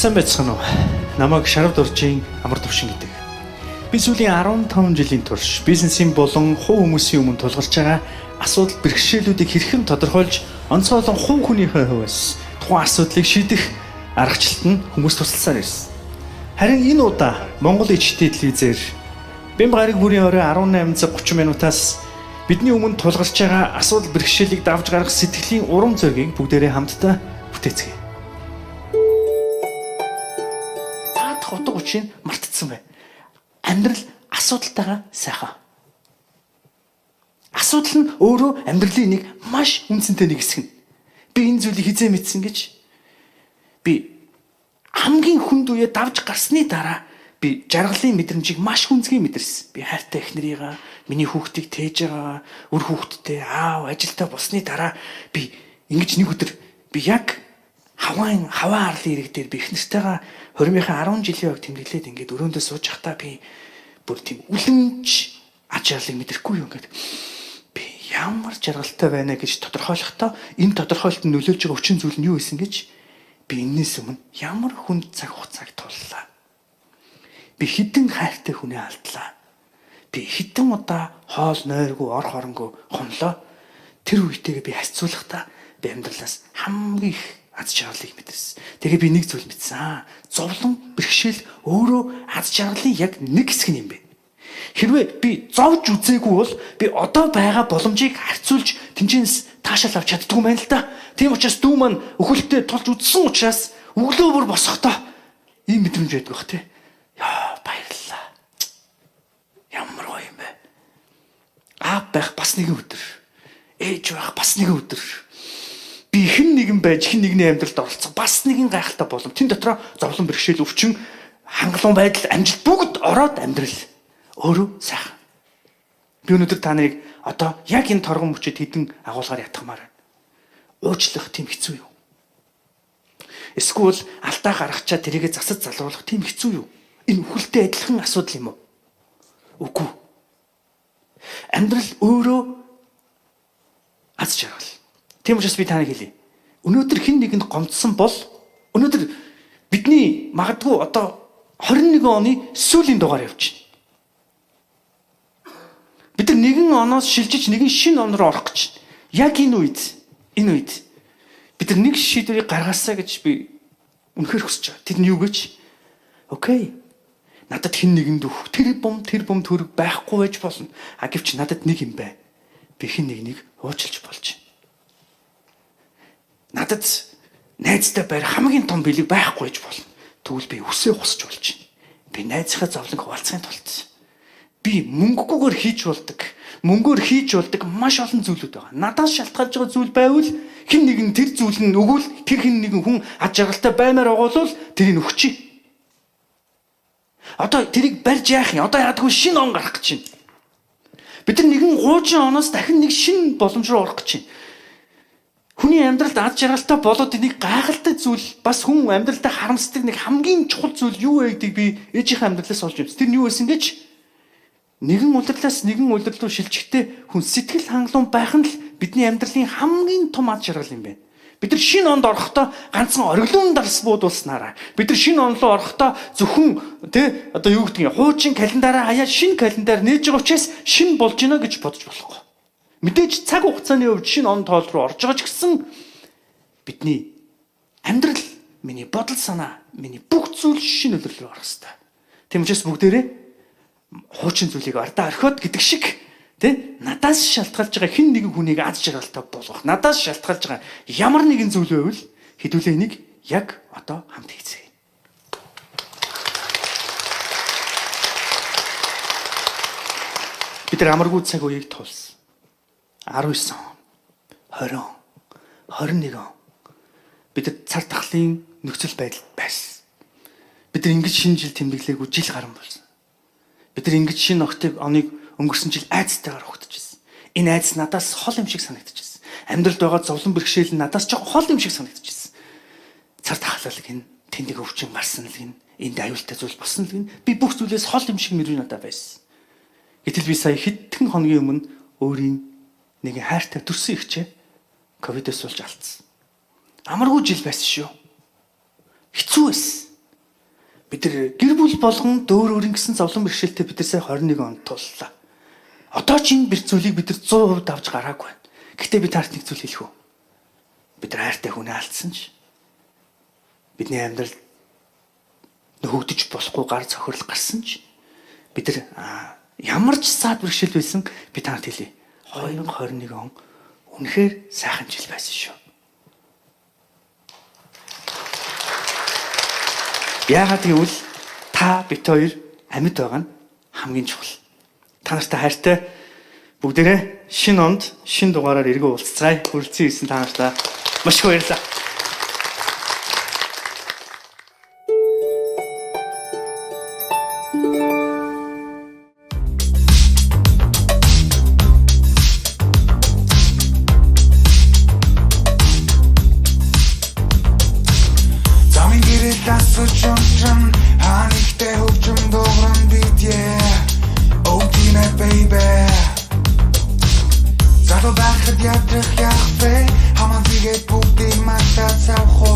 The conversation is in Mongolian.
Сайн байцгаана уу? Намайг Шарав Дуржийн амар төвшин гэдэг. Би сүүлийн 15 жилийн турш бизнесийн болон хувь хүмүүсийн өмнө тулгарч байгаа асуудал бэрхшээлүүдийг хэрхэн тодорхойлж онцгойлон хувь хүнийхээ хувьас тухайн асуудлыг шийдэх аргачлалт нь хүмүүст тусалсаар ирсэн. Харин энэ удаа Монгол ичтэй телевизээр Бямба гараг бүрийн орой 18:30 минутаас бидний өмнө тулгарч байгаа асуудал бэрхшээлийг давж гаргах сэтгэлийн урам зоригийг бүгдээрээ хамтдаа бүтээцгээе. Утга учирыг мартцсан бай. Амьдрал асуудалтайгаа сайхан. Асуудал нь өөрөө амьдралын нэг маш үнцэнтэй нэг хэсэг нь. Би энэ зүйлийг хизээ мэдсэн гэж би хамгийн хүнд үе давж гарсны дараа би жаргалын мэдрэмжийг маш хүнзгий мэдэрсэн. Би хайртай эхнэрийгээ, миний хүүхдийг тээж байгаа, үр хүүхдтэй, аав, ажилдаа болсны дараа би ингэж нэг өдөр би яг хаваа арлын ирэг дээр би эхнэртэйгээ 20-ийн 10 жилийн хувьд тэмдэглээд ингээд өрөөндөө сууж байхдаа би бүр тийм үлэмж аж аргалыг мэдрэхгүй юу ингээд би ямар жаргалтай байна гэж тодорхойлохдоо энэ тодорхойлолтод нөлөөлж байгаа хүчин зүйл нь юу байсан гэж би энэс өмнө ямар хүнд цаг хугацааг туллаа. Би хідэн хайртай хүнээ алдлаа. Би хідэн удаа хоол нойргүй ор хоронгүй хонлоо. Тэр үетэйгээ би харьцуулахдаа би амьдралаас хамгийн их аз жаргалыг мэдэрсэн. Тэгээ би нэг зүйл мэдсэн. Зовлон бэрхшээл өөрөө аз жаргалын яг нэг хэсэг юм бэ. Хэрвээ би зовж үзээгүй бол би одоо байгаа боломжийг харьцуулж тэнцэнс таашаал авч чаддгүй юм байна л да. Тийм учраас дүү маань өхөлтөд тулж үзсэн учраас өглөө бүр босохдоо ийм мэдрэмж байдаг бах тий. Яа баярлалаа. Ямар гоё юм бэ. Аав байх бас нэгэн өдөр. Ээж байх бас нэгэн өдөр. Би хэн нэгэн байж хэн нэгний амьдралд оролцох бас нэгэн гайхалтай болов. Тэн дотроо зовлон бэрхшээл өвчин хангалуун байдал амжилт бүгд ороод амьдрал өөрөө сайхан. Би өнөөдөр та нарыг одоо яг энэ торгон мөчөд хідэн агуулгаар ятгамаар байна. Уучлах тийм хэцүү юу? Эсвэл алдаа гаргачаа тэрийгэ засаж залруулах тийм хэцүү юу? Энэ үхэлтэй адилхан асуудал юм уу? Үгүй. Амьдрал өөрөө аз жаргал. Тийм учраас би таныг хэлье. Өнөөдөр хэн нэгэнд гомдсон бол өнөөдөр бидний магадгүй одоо 21 оны сүүлийн дугаар явж байна. Бид нар нэгэн оноос шилжиж нэгэн шинэ он руу орох гэж байна. Яг энэ үед бид нар нэг шийдвэрийг гаргаасаа гэж би үнэхээр хүсэж байгаа. Тэр нь юу гэж? Окей. Надад хэн нэгэнд өөх тэр бом төрөг байхгүй байж болно. А гэвч надад нэг юм бай. Би хэн нэгнийг уучлж болж байна. Надад найзтай байр хамгийн том бэлэг байхгүй гэж болно. Тэгвэл би үсээ хусч болж байна. Би найзынхаа зовлонг хуваалцахын тулд би мөнгөгүйгээр хийж болдог. Мөнгөөр хийж болдог маш олон зүйлүүд байгаа. Надаас шалтгаалж байгаа зүйл байвал хэн нэгэн тэр зүйл нь өгвөл тэр хэн нэгэн хүн аж жаргалтай баймаар байгаа бол тэрийг өгчий. Одоо тэрийг барьж яах юм? Одоо яадаггүй шинэ он гарах гэж байна. Бид нар нэгэн гуужин оноос дахин нэг шинэ боломж руу орох гэж байна. Хүний амьдралд аз жаргалтай болоод энийг гайхалтай зүйл бас хүн амьдралдаа харамсдаг нэг хамгийн чухал зүйл юу вэ гэдгийг би ээжийнхээ амьдралаас олж үзсэн. Тэр нь юу байсан гэж нэгэн улирлаас нэгэн улирал руу шилжихдээ хүн сэтгэл хангалуун байх нь л бидний амьдралын хамгийн том аз жаргал юм байна. Бид нар шинэ онд орохдоо ганцхан ориглон дарс буудуулснараа бид нар шинэ он руу орохдоо зөвхөн одоо юу гэдгийг хуучин календараа хаяа шинэ календар нээж байгаа учраас шинэ болж гинэ гэж бодож болохгүй. Мэдээж цаг хугацааны хувьд шинэ он тоол руу орж байгаа ч гэсэн бидний амьдрал, миний бодол санаа, миний бүх зүйл шинэ үйлрэл рүү орох хэрэгтэй. Тийм учраас бүгдээрээ хуучин зүйлийг ардаа орхиод гэдэг шиг надаас шалтгаалж байгаа хэн нэгэн хүнийг аз жаргалтай болгох, надаас шалтгаалж байгаа ямар нэгэн зүйл байвал хэдүүлээ энийг яг одоо хамт хийцгээе. Бид нар амаргүй цаг үеийг туулсан. 19 он, 20 он, 21 он бид нар цар тахлын нөхцөл байдалд байсан. Бид нар ингэж шинэ жил тэмдэглээгүй жил гарсан болсон. Бид нар ингэж шинэ оныг өнгөрсөн жил айцтайгаар ухтажсэн. Энэ айц надаас хол юм шиг санагдчихсэн. Амьдралд байгаа зовлон бэрхшээл нь надаас жоохон хол юм шиг санагдчихсэн. Цар тахлал гин тэндэг өвчин гарсан л гин энд аюултай зүйл болсон л гин би бүх зүйлээс хол юм шиг мөрөв надад байсан. Гэтэл би сая хэдхэн хоногийн өмнө өөрийн нэг хайртай төрсөн ихчээ ковидос болж алдсан. Амаргүй жил байсан шүү. Хэцүү байсан. бид нар гэр бүл болгон дөөр өөрийн гэсэн зовлон бэрхшээлтэй бид нар сая 21 онд туллаа. Одоо ч энэ бэр зүйлийг бид нар 100% давж гараагүй байна. Гэхдээ би таарт нэг зүйл хэлэх үү? Бид нар хайртай хүнээ алдсан ч бидний амьдрал хөгдөж болохгүй гар цохирол гарсан ч бид нар ямар ч саад бэрхшээл байсан би танарт хэлье. 2021 он үнэхээр сайхан жил байсан шүү. Яагаад гэвэл та бит хоёр амьд байгаа нь хамгийн чухал. Та нартай хайртай бүгдээрээ шинэ онд шинэ дугаараар эргэн уулзцаая. Хүрэлцэн ирсэн та нартай маш их баярлалаа. Zado bachad yatrach yachve, haman ziget bukti matat saucho.